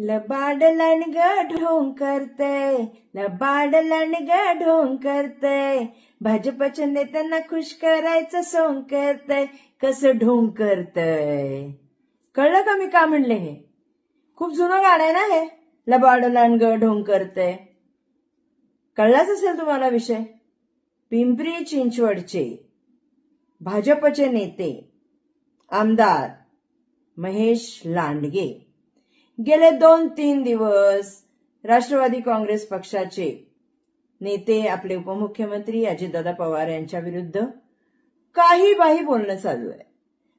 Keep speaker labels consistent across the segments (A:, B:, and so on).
A: लबाड लणग ढोंग करतय, लबाड लणग ढोंग करतय, भाजपच्या नेत्यांना खुश करायचं सोंग करतय, कसं ढोंग करतय. कळलं का मी का म्हणले? हे खूप जुनं गाणं आहे ना हे, लबाड लणग ढोंग करतय. कळलाच असेल तुम्हाला विषय. पिंपरी चिंचवडचे भाजपचे नेते आमदार महेश लांडगे गेले 2-3 दिवस राष्ट्रवादी काँग्रेस पक्षाचे नेते आपले उपमुख्यमंत्री अजितदादा पवार यांच्या विरुद्ध काही बाही बोलणं चालू आहे.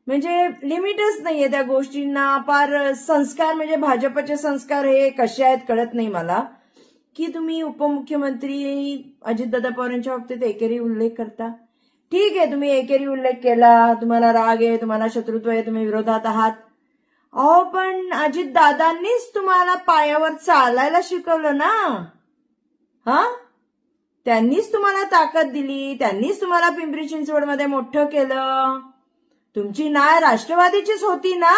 A: म्हणजे लिमिटच नाहीये त्या गोष्टींना. फार संस्कार म्हणजे भाजपचे संस्कार हे कसे आहेत कळत नाही मला, की तुम्ही उपमुख्यमंत्री अजितदादा पवार यांच्या बाबतीत एकेरी उल्लेख करता. ठीक आहे, तुम्ही एकेरी उल्लेख केला, तुम्हाला राग आहे, तुम्हाला शत्रुत्व आहे, तुम्ही विरोधात आहात. अहो पण अजितदादांनीच तुम्हाला पायावर चालायला शिकवलं ना. त्यांनीच तुम्हाला ताकद दिली, त्यांनीच तुम्हाला पिंपरी चिंचवडमध्ये मोठं केलं. तुमची नाळ राष्ट्रवादीचीच होती ना.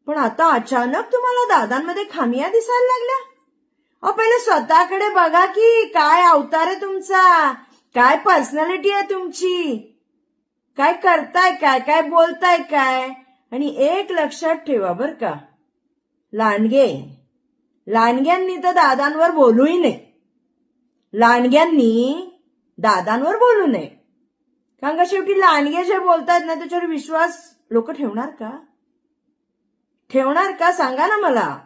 A: पण आता अचानक तुम्हाला दादांमध्ये खामिया दिसायला लागल्या. अहो पहिले स्वतःकडे बघा की काय अवतार आहे तुमचा, काय पर्सनॅलिटी आहे तुमची, काय करताय, काय काय बोलताय काय. आणि एक लक्षात ठेवा बर का, लांडग्यांनी तर दादांवर बोलूही नये. लांडग्यांनी दादांवर बोलू नये. कारण का शेवटी लांडगे जे बोलतायत ना त्याच्यावर विश्वास लोक ठेवणार का? ठेवणार का सांगा ना मला.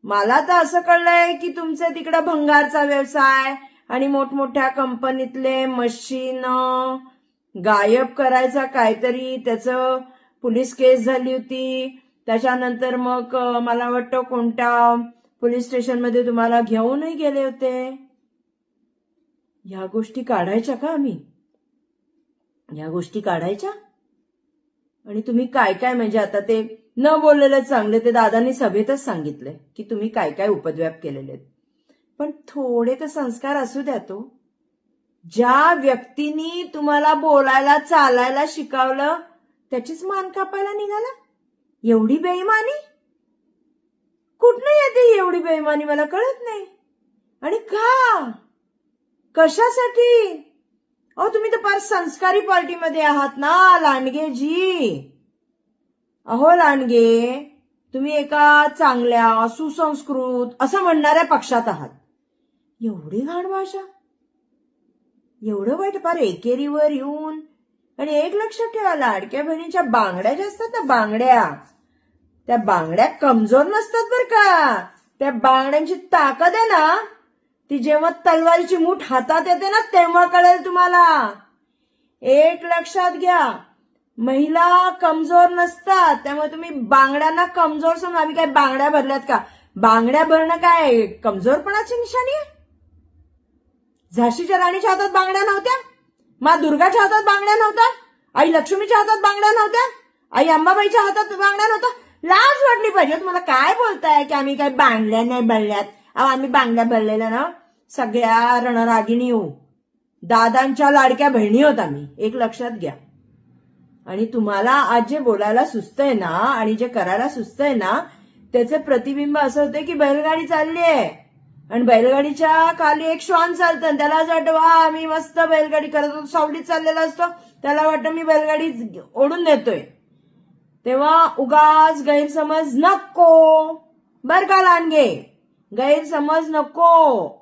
A: मला तर असं कळलंय की तुमचे तिकडे भंगारचा व्यवसाय आणि मोठमोठ्या कंपनीतले मशीन गायब करायचा काहीतरी, त्याचं पोलीस केस झाली होती. त्याच्यानंतर मग मला वाटतं कोणत्या पोलीस स्टेशनमध्ये तुम्हाला घेऊनही गेले होते. ह्या गोष्टी काढायच्या का आम्ही? ह्या गोष्टी काढायच्या? आणि तुम्ही काय काय म्हणजे आता ते न बोललेलं चांगले, ते दादांनी सभेतच सांगितले की तुम्ही काय काय उपद्व्याप केलेले आहेत. पण थोडे तर संस्कार असू द्या तो. ज्या व्यक्तीने तुम्हाला बोलायला चालायला शिकवलं त्याचीच मान कापायला निघाला. एवढी बेईमानी कुठनं येते? एवढी बेईमानी मला कळत नाही. आणि का, कशासाठी? अहो तुम्ही तर फार संस्कारी पार्टीमध्ये आहात ना लांडगेजी. अहो लांडगे, तुम्ही एका चांगल्या सुसंस्कृत असं म्हणणाऱ्या पक्षात आहात. एवढी घाण भाषा, एवढं वाईट, फार एकेरीवर येऊन. आणि एक लक्षात ठेवा, लाडक्या बहिणीच्या बांगड्या ज्या असतात ना, बांगड्या, त्या बांगड्या कमजोर नसतात बर का. त्या बांगड्यांची ताकद आहे ना, ती जेव्हा तलवारीची मूठ हातात येते ना तेव्हा कळेल तुम्हाला. एक लक्षात घ्या, महिला कमजोर नसतात. त्यामुळे तुम्ही बांगड्यांना कमजोर समजा. आम्ही काय बांगड्या भरल्यात का? बांगड्या भरणं काय कमजोरपणाची निशाणी आहे? झाशीच्या राणीच्या हातात बांगड्या नव्हत्या, मा दुर्गाच्या हातात बांगड्या नव्हत्या, आई लक्ष्मीच्या हातात बांगड्या नव्हत्या, आई अंबाबाईच्या हातात बांगड्या नव्हत्या. लाज वाटली पाहिजे. तुम्हाला काय बोलताय की आम्ही काय बांगड्या नाही भरल्यात? आम्ही बांगड्या भरलेल्या ना, सगळ्या रणरागिणी हो, दादांच्या लाडक्या बहिणी होत आम्ही. एक लक्षात घ्या. आणि तुम्हाला आज जे बोलायला सुचतंय ना आणि जे करायला सुचतंय ना, त्याचे प्रतिबिंब असं होतंय की बैलगाडी चालली आहे आणि बैलगाडीच्या खाली एक श्वान चालतं. त्याला असं वाटतं वा आम्ही मस्त बैलगाडी करत होतो, सावलीत चाललेला असतो, त्याला वाटतं मी बैलगाडी ओढून नेतोय. तेव्हा उगाच गैरसमज नको बर का लांडगे, गैरसमज नको.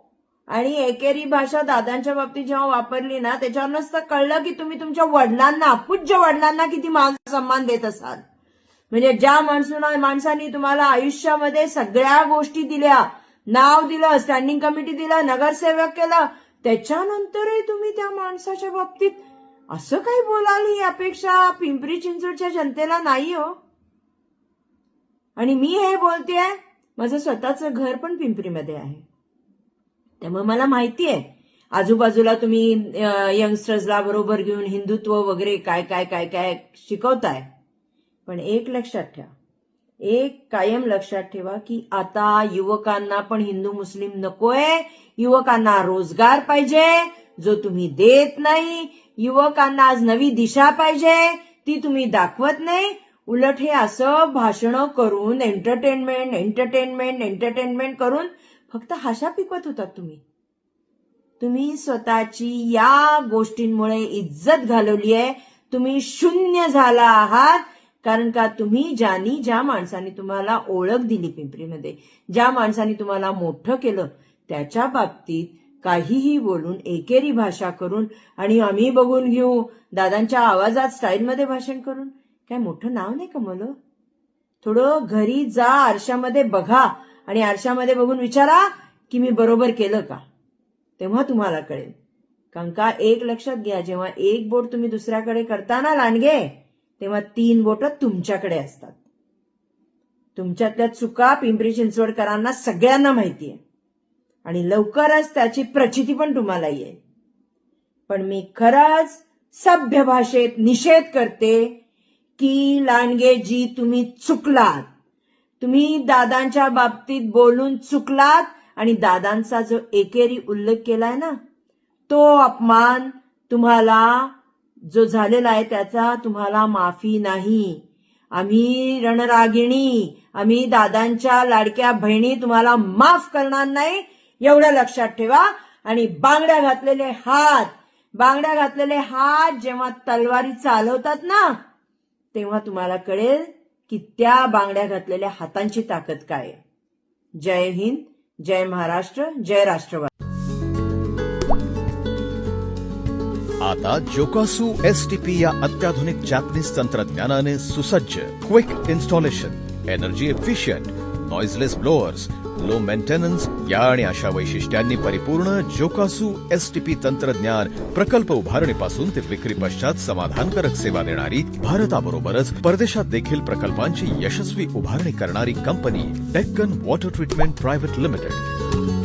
A: आणि एकेरी भाषा दादांच्या बाबतीत जेव्हा वापरली ना, त्याच्यावरच तर कळलं की तुम्ही तुमच्या वडिलांना, पूज्य वडिलांना किती मान सन्मान देत असाल. म्हणजे ज्या माणसाने तुम्हाला आयुष्यामध्ये सगळ्या गोष्टी दिल्या, नाव दिलं, स्टँडिंग कमिटी दिलं, नगरसेवक केलं, त्याच्यानंतरही तुम्ही त्या माणसाच्या बाबतीत असं काही बोलाल ही अपेक्षा पिंपरी चिंचवडच्या जनतेला नाही हो. आणि मी हे बोलतेय, माझं स्वतःचं घर पण पिंपरीमध्ये आहे, त्यामुळे मला माहिती आहे आजूबाजूला तुम्ही यंगस्टर्सला बरोबर घेऊन हिंदुत्व वगैरे काय काय काय काय शिकवताय. पण एक लक्षात ठेवा, एक कायम लक्षात ठेवा की आता युवकांना पण हिंदू मुस्लिम नकोय. युवकांना रोजगार पाहिजे जो तुम्ही देत नाही. युवकांना आज नवी दिशा पाहिजे, ती तुम्ही दाखवत नाही. उलट हे असं भाषणं करून एंटरटेनमेंट करून फक्त हशा पिकवत होतात तुम्ही स्वतःची या गोष्टींमुळे इज्जत घालवली आहे. तुम्ही शून्य झाला आहात. कारण का ज्या माणसाने तुम्हाला ओळख दिली पिंपरीमध्ये, ज्या माणसाने तुम्हाला मोठं केलं, त्याच्या बाबतीत काहीही बोलून, एकेरी भाषा करून आणि आम्ही बघून घेऊ, दादांच्या आवाजात स्टाईलमध्ये भाषण करून काय मोठं नाव नाही कमवलं? थोडं घरी जा, आरशामध्ये बघा आणि आरशामध्ये बघून विचारा की मी बरोबर केलं का, तेव्हा तुम्हाला कळेल. कारण का एक लक्षात घ्या, जेव्हा एक बोट तुम्ही दुसऱ्याकडे करताना लांडगे, तेव्हा 3 बोटं तुमच्याकडे असतात. तुमच्यातल्या चुका पिंपरी चिंचवडकरांना सगळ्यांना माहिती आहे आणि लवकरच त्याची प्रचिती पण तुम्हाला येईल. पण मी खरंच सभ्य भाषेत निषेध करते की लांडगेजी तुम्ही चुकलात. तुम्ही दादांच्या बाबतीत बोलून चुकलात आणि दादांचा जो एकेरी उल्लेख केलाय ना, तो अपमान तुम्हाला जो झालेला आहे त्याचा तुम्हाला माफी नाही. आम्ही रणरागिणी, आम्ही दादांच्या लाडक्या बहिणी तुम्हाला माफ करणार नाही, एवढं लक्षात ठेवा. आणि बांगड्या घातलेले हात जेव्हा तलवारी चालवतात ना, तेव्हा तुम्हाला कळेल की त्या बांगड्या घातलेल्या हातांची ताकद काय आहे. जय हिंद, जय महाराष्ट्र, जय राष्ट्रवादी.
B: आता जोकासू एसटीपी या अत्याधुनिक जॅपनीज तंत्रज्ञानाने सुसज्ज, quick installation, energy efficient, noiseless blowers, low maintenance या आणि अशा वैशिष्ट्यांनी परिपूर्ण जोकासू एसटीपी तंत्रज्ञान प्रकल्प उभारणीपासून ते विक्री पश्चात समाधानकारक सेवा देणारी, भारताबरोबरच परदेशात देखील प्रकल्पांची यशस्वी उभारणी करणारी company Deccan water treatment private limited.